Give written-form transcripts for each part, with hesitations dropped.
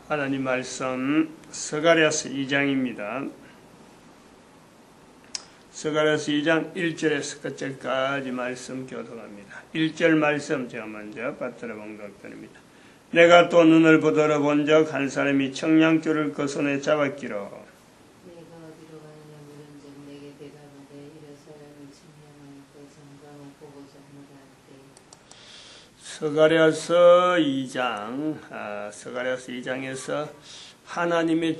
하나님 말씀 스가랴서 2장입니다. 스가랴서 2장 1절에서 끝절까지 말씀 교독합니다. 1절 말씀 제가 먼저 받들어 봉독드립니다. 내가 또 눈을 부드러 본 적 한 사람이 청량줄을 그 손에 잡았기로 내가 어디로 가느냐 물은즉 내게 대답하되 이래 사람이 청량하였고 정강을 보고자 하노라 하되 스가랴서 2장 스가랴서 2장에서 하나님의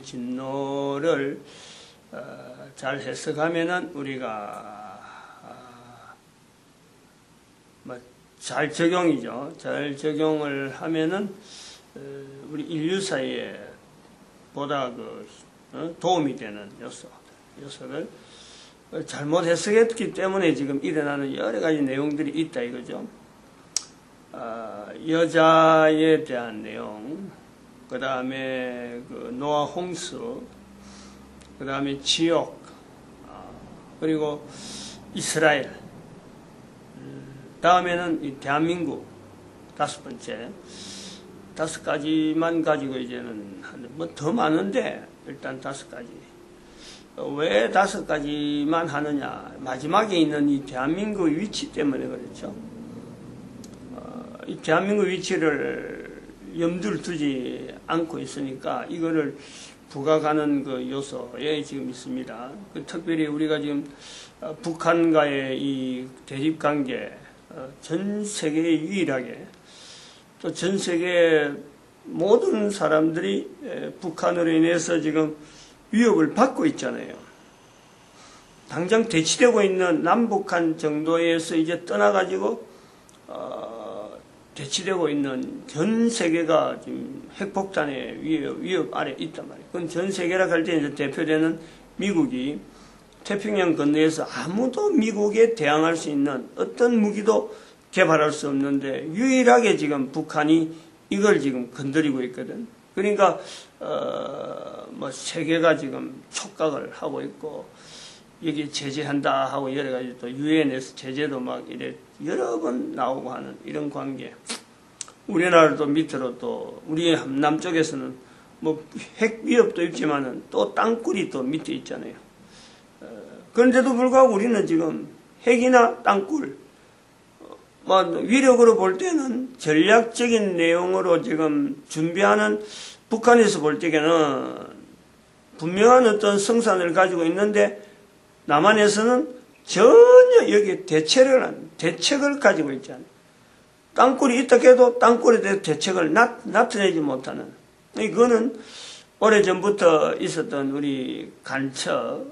진노를 잘 해석하면은 우리가 잘 적용이죠. 잘 적용을 하면은 우리 인류 사이에 보다 도움이 되는 요소를 잘못 해석했기 때문에 지금 일어나는 여러 가지 내용들이 있다 이거죠. 여자에 대한 내용, 그 다음에 노아 홍수, 그 다음에 지옥, 그리고 이스라엘, 다음에는 이 대한민국, 다섯 가지만 가지고 이제는 뭐 더 많은데 일단 5가지. 왜 5가지만 하느냐? 마지막에 있는 이 대한민국 위치 때문에 그렇죠. 이 대한민국 위치를 염두를 두지 않고 있으니까 이거를 부각하는 그 요소에 지금 있습니다. 특별히 우리가 지금 북한과의 이 대립 관계, 전 세계에 유일하게 또 전 세계 모든 사람들이 북한으로 인해서 지금 위협을 받고 있잖아요. 당장 대치되고 있는 남북한 정도에서 이제 떠나가지고 대치되고 있는 전 세계가 지금 핵폭탄의 위협 아래 있단 말이에요. 그건 전 세계라 할 때 이제 대표되는 미국이 태평양 건너에서 아무도 미국에 대항할 수 있는 어떤 무기도 개발할 수 없는데 유일하게 지금 북한이 이걸 지금 건드리고 있거든. 그러니까 뭐 세계가 지금 촉각을 하고 있고 여기 제재한다 하고 여러 가지 또 유엔에서 제재도 막 이래 여러 번 나오고 하는 이런 관계. 우리나라도 밑으로 또 우리 남쪽에서는 뭐 핵 위협도 있지만은 또 땅굴이 또 밑에 있잖아요. 그런데도 불구하고 우리는 지금 핵이나 땅굴 뭐 위력으로 볼 때는 전략적인 내용으로 지금 준비하는 북한에서 볼 때에는 분명한 어떤 성산을 가지고 있는데 남한에서는 전혀 여기에 대책을 가지고 있지 않아요. 땅굴이 있다 해도 땅굴에 대해서 대책을 나타내지 못하는. 이거는 오래전부터 있었던 우리 간첩,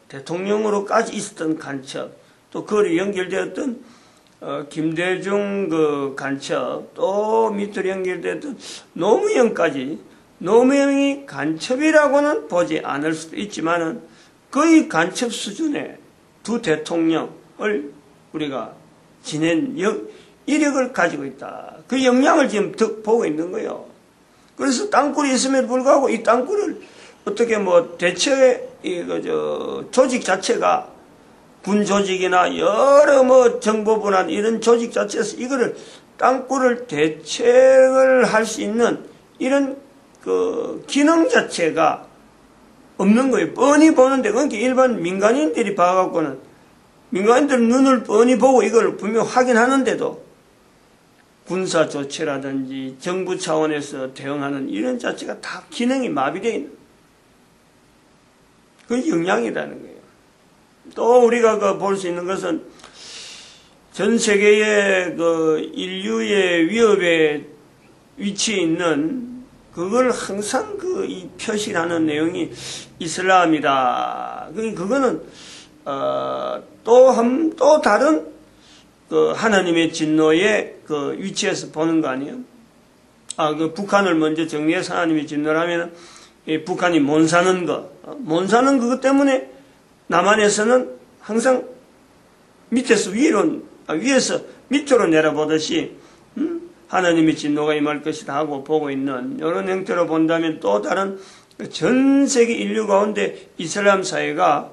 대통령으로까지 있었던 간첩, 또 그거에 연결되었던 김대중 간첩, 또 밑으로 연결되었던 노무현까지, 노무현이 간첩이라고는 보지 않을 수도 있지만은 거의 간첩 수준의 두 대통령을 우리가 지낸 이력을 가지고 있다. 그 역량을 지금 보고 있는 거예요. 그래서 땅굴이 있음에도 불구하고 이 땅굴을 어떻게 뭐 조직 자체가 군 조직이나 여러 뭐 정보부나 이런 조직 자체에서 이거를 땅굴을 대책을 할 수 있는 이런 기능 자체가 없는 거예요. 뻔히 보는데, 그러니까 일반 민간인들이 봐갖고는 민간인들 눈을 뻔히 보고 이걸 분명 확인하는데도 군사 조치라든지 정부 차원에서 대응하는 이런 자체가 다 기능이 마비되어 있는 그 역량이라는 거예요. 또 우리가 볼 수 있는 것은 전 세계의 인류의 위협에 위치해 있는 그걸 항상 이 표시하는 내용이 이슬람이다. 그거는 또 다른 하나님의 진노의 위치에서 보는 거 아니에요? 북한을 먼저 정리해서 하나님의 진노라면 북한이 못 사는 그것 때문에 남한에서는 항상 위에서 밑으로 내려보듯이 하나님의 진노가 임할 것이다 하고 보고 있는 이런 형태로 본다면 또 다른 전 세계 인류 가운데 이슬람 사회가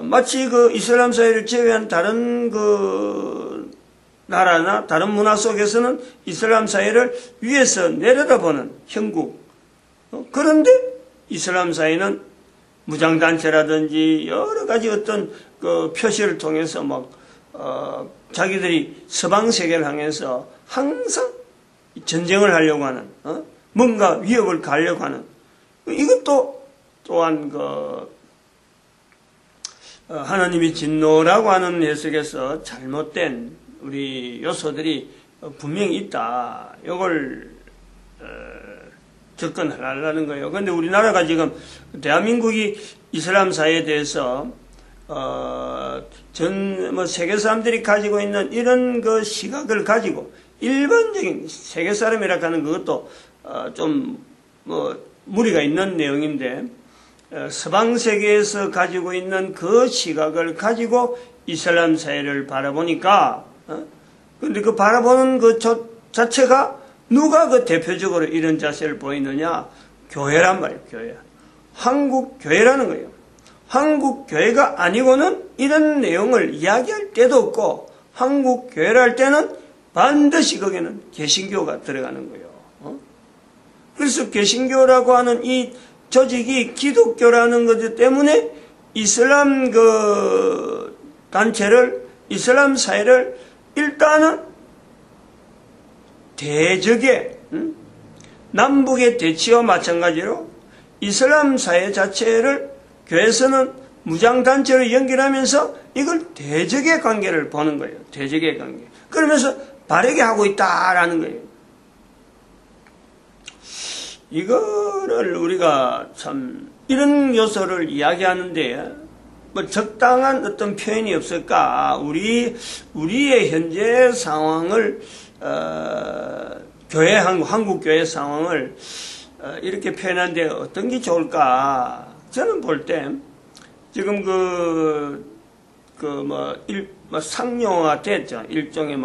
마치 이슬람 사회를 제외한 다른 나라나 다른 문화 속에서는 이슬람 사회를 위에서 내려다보는 형국. 그런데 이슬람 사회는 무장단체라든지 여러 가지 어떤 그 표시를 통해서 자기들이 서방 세계를 향해서 항상 전쟁을 하려고 하는, 뭔가 위협을 가하려고 하는, 이것도 또한 하나님이 진노라고 하는 해석에서 잘못된 우리 요소들이 분명히 있다. 이걸 접근하려는 거예요. 그런데 우리나라가 지금 대한민국이 이슬람 사회에 대해서 세계 사람들이 가지고 있는 이런 그 시각을 가지고 일반적인 세계 사람이라 하는 그것도 좀 무리가 있는 내용인데 서방 세계에서 가지고 있는 그 시각을 가지고 이슬람 사회를 바라보니까 근데 그 바라보는 그 자체가 누가 그 대표적으로 이런 자세를 보이느냐? 교회란 말이에요. 교회. 한국 교회라는 거예요. 한국 교회가 아니고는 이런 내용을 이야기할 때도 없고 한국 교회를 할 때는 반드시 거기는 개신교가 들어가는 거예요. 그래서 개신교라고 하는 이 조직이 기독교라는 것 때문에 이슬람 그 단체를 이슬람 사회를 일단은 대적의 남북의 대치와 마찬가지로 이슬람 사회 자체를 교회에서는 무장단체로 연결하면서 이걸 대적의 관계를 보는 거예요. 대적의 관계. 그러면서 바르게 하고 있다라는 거예요. 이거를 우리가 참 이런 요소를 이야기하는데 적당한 어떤 표현이 없을까? 우리의 현재 상황을 한국 교회 상황을 이렇게 표현하는데 어떤 게 좋을까? 저는 볼 때 지금 상용화 됐죠. 일종의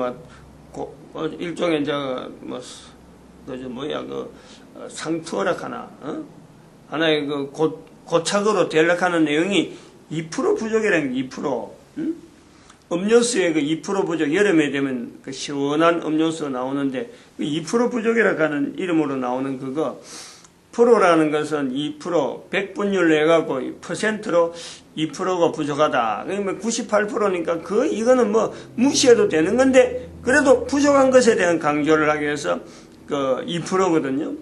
상투어라 하나, 하나의 고착으로 되려하는 내용이 2% 부족이라는 게 2%. 음료수에 2% 부족, 여름에 되면 그 시원한 음료수 나오는데, 2% 부족이라고 하는 이름으로 나오는 그거, 프로라는 것은 2%, 100분율로 해갖고 퍼센트로 2%가 부족하다. 그러면 98%니까 이거는 무시해도 되는 건데, 그래도 부족한 것에 대한 강조를 하기 위해서 2%거든요.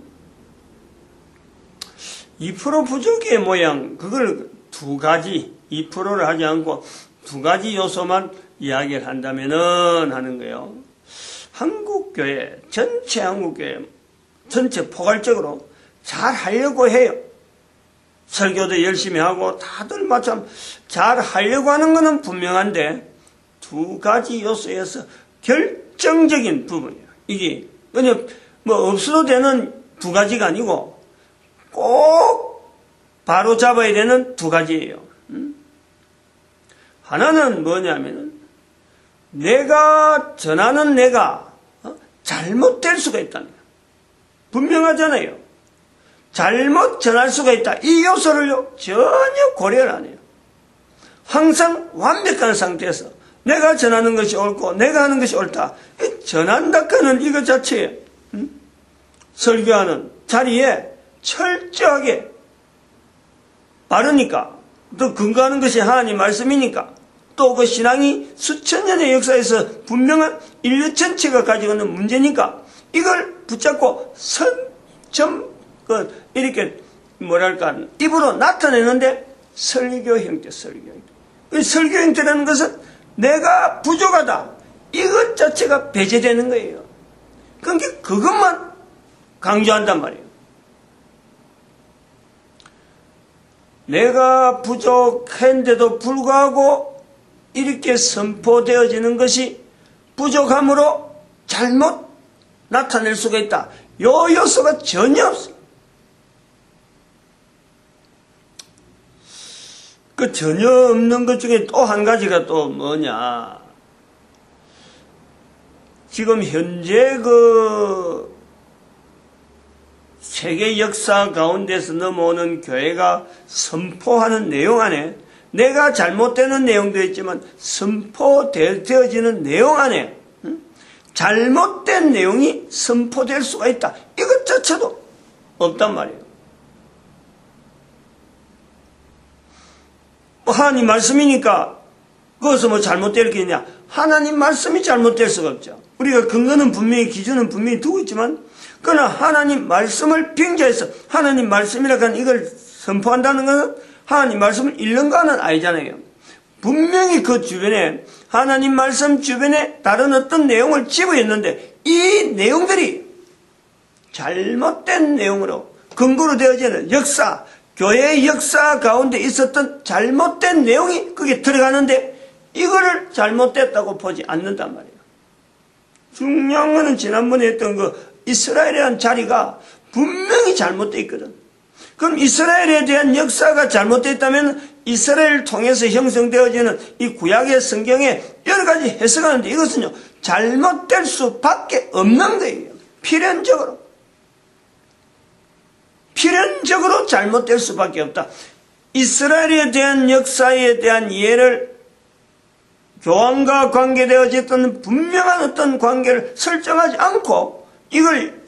2% 부족의 모양, 그걸 두 가지, 2%를 하지 않고 두 가지 요소만 이야기를 한다면은 하는 거예요. 한국교회, 전체 한국교회, 전체 포괄적으로 잘 하려고 해요. 설교도 열심히 하고 다들 마찬 잘 하려고 하는 것은 분명한데 두 가지 요소에서 결정적인 부분이에요. 이게 그냥 없어도 되는 두 가지가 아니고 꼭 바로 잡아야 되는 두 가지예요. 하나는 뭐냐면은 내가 전하는 내가 잘못될 수가 있다는 거예요. 분명하잖아요. 잘못 전할 수가 있다. 이 요소를요 전혀 고려를 안 해요. 항상 완벽한 상태에서 내가 전하는 것이 옳고 내가 하는 것이 옳다. 전한다 하는 이것 자체에 설교하는 자리에 철저하게 바르니까 또 근거하는 것이 하나님 말씀이니까 또 그 신앙이 수천 년의 역사에서 분명한 인류 전체가 가지고 있는 문제니까 이걸 붙잡고 이렇게 입으로 나타내는데 설교 형태. 설교 형태라는 것은 내가 부족하다. 이것 자체가 배제되는 거예요. 그러니까 그것만 강조한단 말이에요. 내가 부족한데도 불구하고 이렇게 선포되어지는 것이 부족함으로 잘못 나타낼 수가 있다. 요 요소가 전혀 없어요. 그 전혀 없는 것 중에 또 한 가지가 또 뭐냐. 지금 현재 세계 역사 가운데서 넘어오는 교회가 선포하는 내용 안에 내가 잘못되는 내용도 있지만 선포되어지는 내용 안에 잘못된 내용이 선포될 수가 있다. 이것 자체도 없단 말이에요. 하나님 말씀이니까 그것은 뭐 잘못될 게 있냐? 하나님 말씀이 잘못될 수가 없죠. 우리가 근거는 분명히, 기준은 분명히 두고 있지만, 그러나 하나님 말씀을 빙자해서 하나님 말씀이라고 하는 이걸 선포한다는 것은 하나님 말씀을 읽는가는 아니잖아요. 분명히 그 주변에, 하나님 말씀 주변에 다른 어떤 내용을 집어있는데, 이 내용들이 잘못된 내용으로 근거로 되어지는 역사, 교회의 역사 가운데 있었던 잘못된 내용이 거기에 들어가는데, 이거를 잘못됐다고 보지 않는단 말이에요. 중요한 거는 지난번에 했던 그 이스라엘이라는 자리가 분명히 잘못되어 있거든. 그럼 이스라엘에 대한 역사가 잘못되어 있다면 이스라엘을 통해서 형성되어지는 이 구약의 성경에 여러 가지 해석하는데 이것은요, 잘못될 수밖에 없는 거예요. 필연적으로 잘못될 수밖에 없다. 이스라엘에 대한 역사에 대한 이해를 교황과 관계되어졌던 분명한 어떤 관계를 설정하지 않고 이걸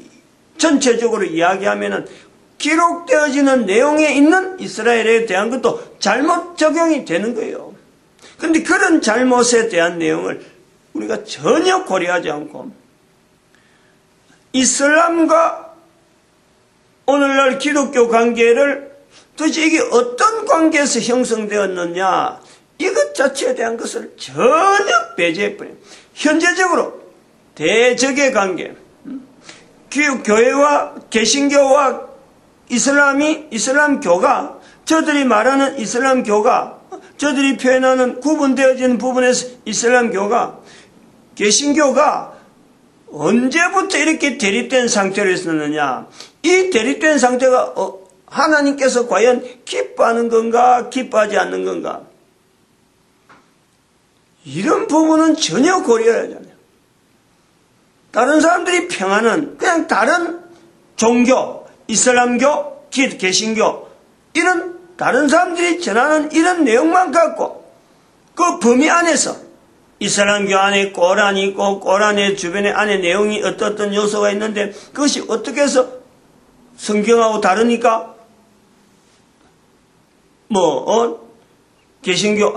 전체적으로 이야기하면은 기록되어지는 내용에 있는 이스라엘에 대한 것도 잘못 적용이 되는 거예요. 그런데 그런 잘못에 대한 내용을 우리가 전혀 고려하지 않고 이슬람과 오늘날 기독교 관계를 도대체 이게 어떤 관계에서 형성되었느냐, 이것 자체에 대한 것을 전혀 배제해버려요. 현재적으로 대적의 관계, 교회와 개신교와 이슬람교가, 저들이 말하는 이슬람교가, 저들이 표현하는 구분되어지는 부분에서 이슬람교가, 개신교가 언제부터 이렇게 대립된 상태로 있었느냐, 이 대립된 상태가 하나님께서 과연 기뻐하는 건가 기뻐하지 않는 건가, 이런 부분은 전혀 고려하지 않아요. 다른 사람들이 평하는 그냥 다른 종교, 이슬람교, 개신교, 이런 다른 사람들이 전하는 이런 내용만 갖고 그 범위 안에서 이슬람교 안에 꼬란이 있고 꼬란의 주변에 안에 내용이 어떤 요소가 있는데 그것이 어떻게 해서 성경하고 다르니까 개신교,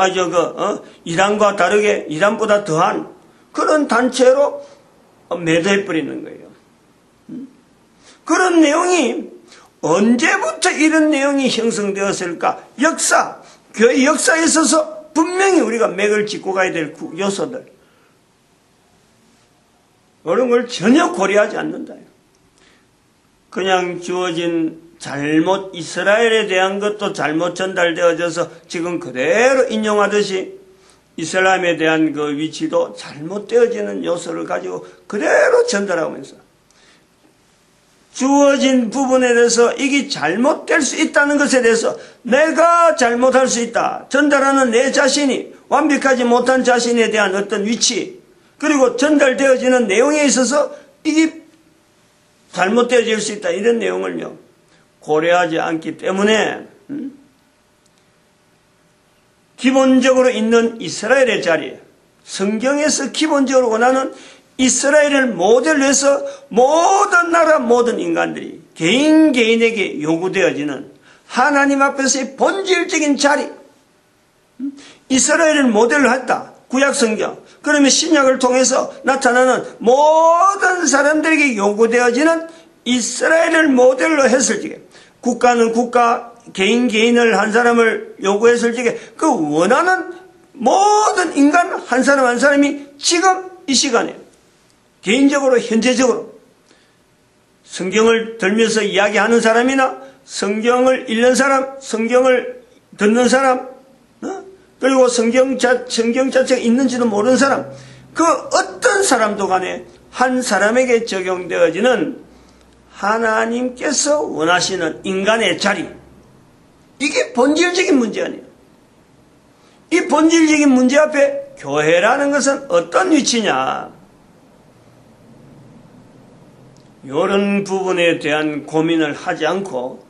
이란과 다르게 이란보다 더한 그런 단체로 매도해버리는 거예요. 그런 내용이 언제부터 이런 내용이 형성되었을까? 교회 역사에 있어서 분명히 우리가 맥을 짚고 가야 될 요소들, 이런 걸 전혀 고려하지 않는다. 그냥 주어진 이스라엘에 대한 것도 잘못 전달되어져서 지금 그대로 인용하듯이 이슬람에 대한 그 위치도 잘못되어지는 요소를 가지고 그대로 전달하면서 주어진 부분에 대해서 이게 잘못될 수 있다는 것에 대해서 내가 잘못할 수 있다. 전달하는 내 자신이 완벽하지 못한 자신에 대한 어떤 위치, 그리고 전달되어지는 내용에 있어서 이게 잘못되어질 수 있다. 이런 내용을요, 고려하지 않기 때문에 기본적으로 있는 이스라엘의 자리에 성경에서 기본적으로 원하는 이스라엘을 모델로 해서 모든 나라 모든 인간들이 개인에게 요구되어지는 하나님 앞에서의 본질적인 자리, 이스라엘을 모델로 했다. 구약성경, 그러면 신약을 통해서 나타나는 모든 사람들에게 요구되어지는 이스라엘을 모델로 했을 적에, 국가는 국가, 개인을 한 사람을 요구했을 적에 그 원하는 모든 인간 한 사람 한 사람이 지금 이 시간에 개인적으로 현재적으로 성경을 들면서 이야기하는 사람이나 성경을 읽는 사람, 성경을 듣는 사람, 그리고 성경 자체가 있는지도 모르는 사람, 그 어떤 사람도 간에 한 사람에게 적용되어지는 하나님께서 원하시는 인간의 자리, 이게 본질적인 문제 아니에요. 이 본질적인 문제 앞에 교회라는 것은 어떤 위치냐, 이런 부분에 대한 고민을 하지 않고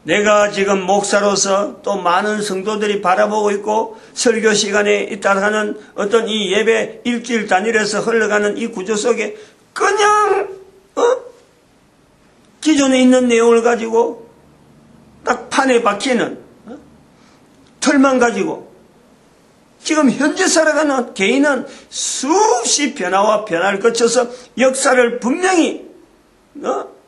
내가 지금 목사로서 또 많은 성도들이 바라보고 있고 설교 시간에 있다 하는 어떤 이 예배 일주일 단위로서 흘러가는 이 구조 속에 그냥 기존에 있는 내용을 가지고 딱 판에 박히는 틀만 가지고 지금 현재 살아가는 개인은 수없이 변화와 변화를 거쳐서 역사를 분명히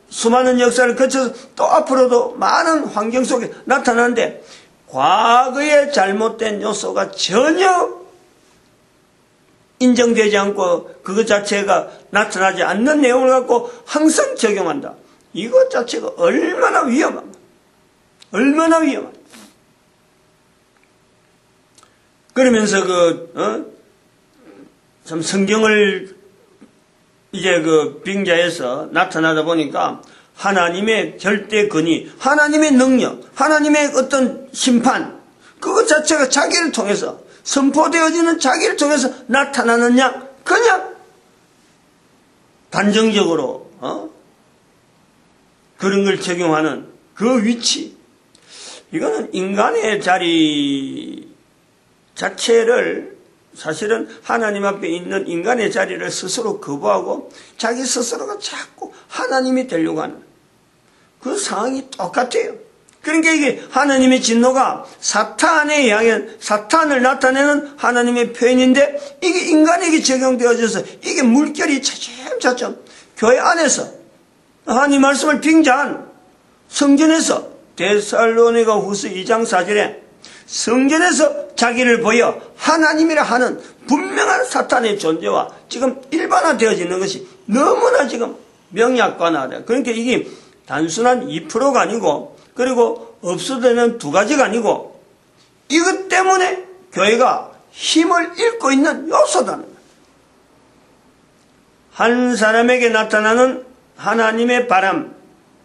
수많은 역사를 거쳐서 또 앞으로도 많은 환경 속에 나타나는데 과거의 잘못된 요소가 전혀 인정되지 않고 그것 자체가 나타나지 않는 내용을 갖고 항상 적용한다. 이것 자체가 얼마나 위험한가. 얼마나 위험한가. 그러면서 참 성경을 이제 빙자에서 나타나다 보니까 하나님의 절대 권위, 하나님의 능력, 하나님의 어떤 심판, 그것 자체가 자기를 통해서 선포되어지는 자기를 통해서 나타나느냐, 그냥 단정적으로 그런 걸 적용하는 그 위치, 이거는 인간의 자리 자체를 사실은 하나님 앞에 있는 인간의 자리를 스스로 거부하고 자기 스스로가 자꾸 하나님이 되려고 하는 그 상황이 똑같아요. 그러니까 이게 하나님의 진노가 사탄에 향해 사탄을 나타내는 하나님의 표현인데 이게 인간에게 적용되어져서 이게 물결이 차츰차츰 교회 안에서 하나님 말씀을 빙자한 성전에서 데살로니가 후서 2장 4절에 성전에서 자기를 보여 하나님이라 하는 분명한 사탄의 존재와 지금 일반화되어지는 것이 너무나 지금 명약관화돼. 그러니까 이게 단순한 2%가 아니고 그리고 없어되는 두 가지가 아니고 이것 때문에 교회가 힘을 잃고 있는 요소다는 거예요. 한 사람에게 나타나는 하나님의 바람,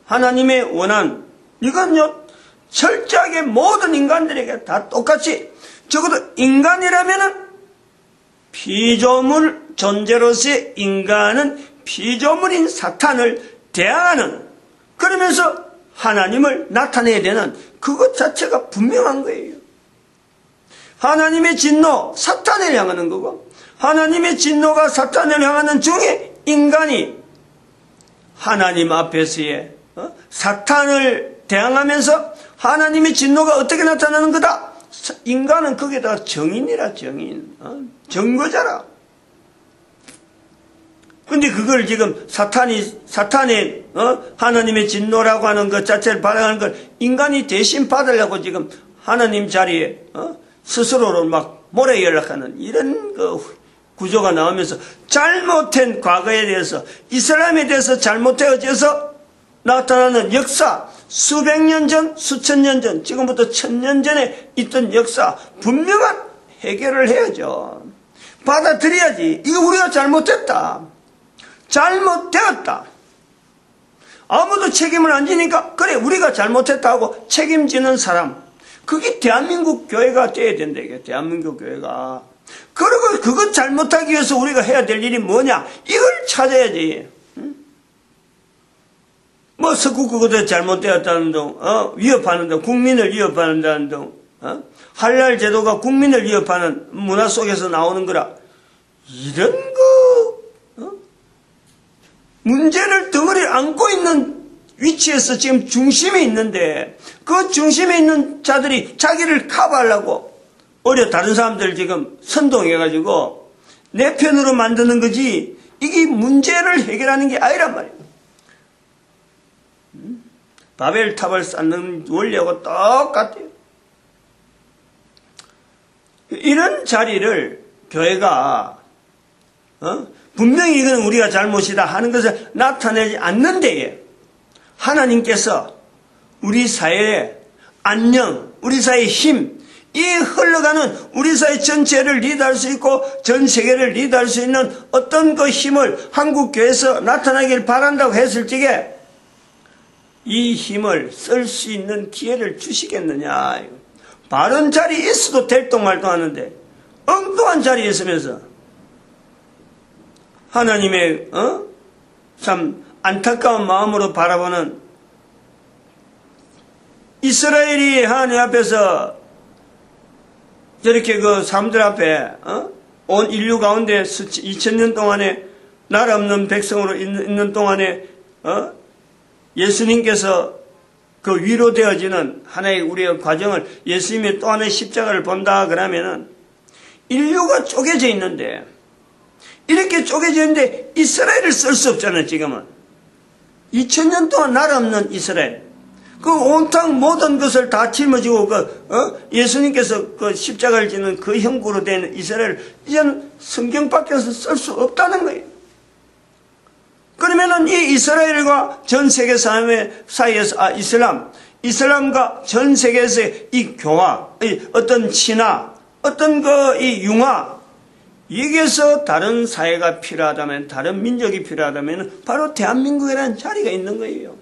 하나님의 원한, 이건요 철저하게 모든 인간들에게 다 똑같이 적어도 인간이라면은 피조물 존재로서의 인간은 피조물인 사탄을 대항하는 그러면서 하나님을 나타내야 되는 그것 자체가 분명한 거예요. 하나님의 진노 사탄을 향하는 거고 하나님의 진노가 사탄을 향하는 중에 인간이 하나님 앞에서의 사탄을 대항하면서 하나님의 진노가 어떻게 나타나는 거다? 인간은 거기에다가 정인이라 정인, 정거자라. 근데 그걸 지금 사탄의 하나님의 진노라고 하는 것 자체를 발행하는 걸 인간이 대신 받으려고 지금 하나님 자리에 스스로로 막 모래 연락하는 이런 구조가 나오면서 잘못된 과거에 대해서 이스라엘에 대해서 잘못되어져서 나타나는 역사, 수백 년 전, 수천 년 전, 지금부터 1000년 전에 있던 역사 분명한 해결을 해야죠. 받아들여야지. 이거 우리가 잘못했다. 잘못되었다. 아무도 책임을 안 지니까 그래 우리가 잘못했다 하고 책임지는 사람, 그게 대한민국 교회가 돼야 된다. 이게 대한민국 교회가. 그리고 그것 잘못하기 위해서 우리가 해야 될 일이 뭐냐, 이걸 찾아야지. 뭐 석구 그것도 잘못되었다는 등, 위협하는 등, 국민을 위협한다는 등, 할랄 제도가 국민을 위협하는 문화 속에서 나오는 거라. 이런 문제를 덩어리를 안고 있는 위치에서 지금 중심에 있는데 그 중심에 있는 자들이 자기를 커버하려고 다른 사람들 지금 선동해가지고 내 편으로 만드는 거지 이게 문제를 해결하는 게 아니란 말이에요. 바벨탑을 쌓는 원리하고 똑같아요. 이런 자리를 교회가 분명히 이건 우리가 잘못이다 하는 것을 나타내지 않는 데에 하나님께서 우리 사회의 안녕, 우리 사회의 힘, 이 흘러가는 우리 사회 전체를 리드할 수 있고 전 세계를 리드할 수 있는 어떤 그 힘을 한국교회에서 나타나길 바란다고 했을 적에 이 힘을 쓸 수 있는 기회를 주시겠느냐. 바른 자리에 있어도 될똥말똥 하는데 엉뚱한 자리에 있으면서 하나님의 참 안타까운 마음으로 바라보는 이스라엘이 하나님 앞에서 저렇게 그 사람들 앞에 온 인류 가운데 2000년 동안에 나라 없는 백성으로 있는 동안에 예수님께서 그 위로되어지는 하나의 우리의 과정을 예수님의 또 하나의 십자가를 본다 그러면은 인류가 쪼개져 있는데 이렇게 쪼개져 있는데 이스라엘을 쓸 수 없잖아요. 지금은 2000년 동안 나라 없는 이스라엘 그 온탕 모든 것을 다 짊어지고 예수님께서 그 십자가를 지는 그 형구로 된 이스라엘 이제는 성경 밖에서 쓸 수 없다는 거예요. 그러면은 이 이스라엘과 전 세계 사이에서 이슬람과 전 세계에서의 이 교화, 이 어떤 친화, 어떤 이 융화, 여기에서 다른 사회가 필요하다면, 다른 민족이 필요하다면 바로 대한민국이라는 자리가 있는 거예요.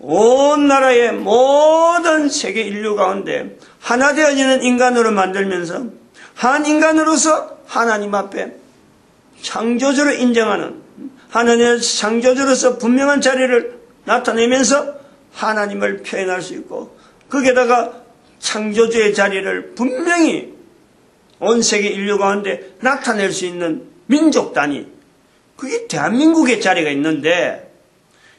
온 나라의 모든 세계 인류 가운데 하나 되어지는 인간으로 만들면서 한 인간으로서 하나님 앞에 창조주를 인정하는 하나님의 창조주로서 분명한 자리를 나타내면서 하나님을 표현할 수 있고 거기에다가 창조주의 자리를 분명히 온 세계 인류 가운데 나타낼 수 있는 민족 단위 그게 대한민국의 자리가 있는데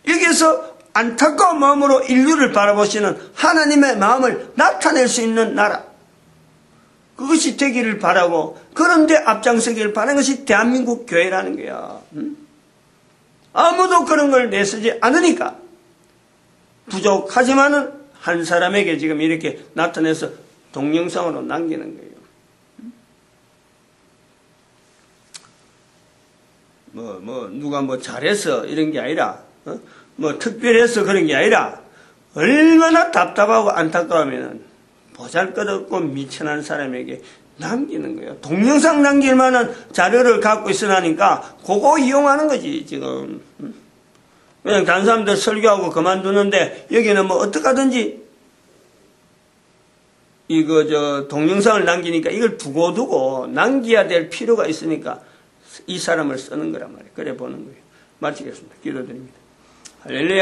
여기에서 안타까운 마음으로 인류를 바라보시는 하나님의 마음을 나타낼 수 있는 나라 그것이 되기를 바라고 그런데 앞장서기를 바라는 것이 대한민국 교회라는 거야. 아무도 그런 걸 내쓰지 않으니까 부족하지만은 한 사람에게 지금 이렇게 나타내서 동영상으로 남기는 거예요. 누가 잘해서 이런 게 아니라 특별해서 그런 게 아니라 얼마나 답답하고 안타까우면은 보잘것없고 미천한 사람에게 남기는 거예요. 동영상 남길 만한 자료를 갖고 있으라니까 그거 이용하는 거지 지금. 그냥 다른 사람들 설교하고 그만두는데 여기는 어떡하든지 동영상을 남기니까 이걸 두고두고 남겨야 될 필요가 있으니까 이 사람을 쓰는 거란 말이에요. 그래 보는 거예요. 마치겠습니다. 기도드립니다. 할렐루야.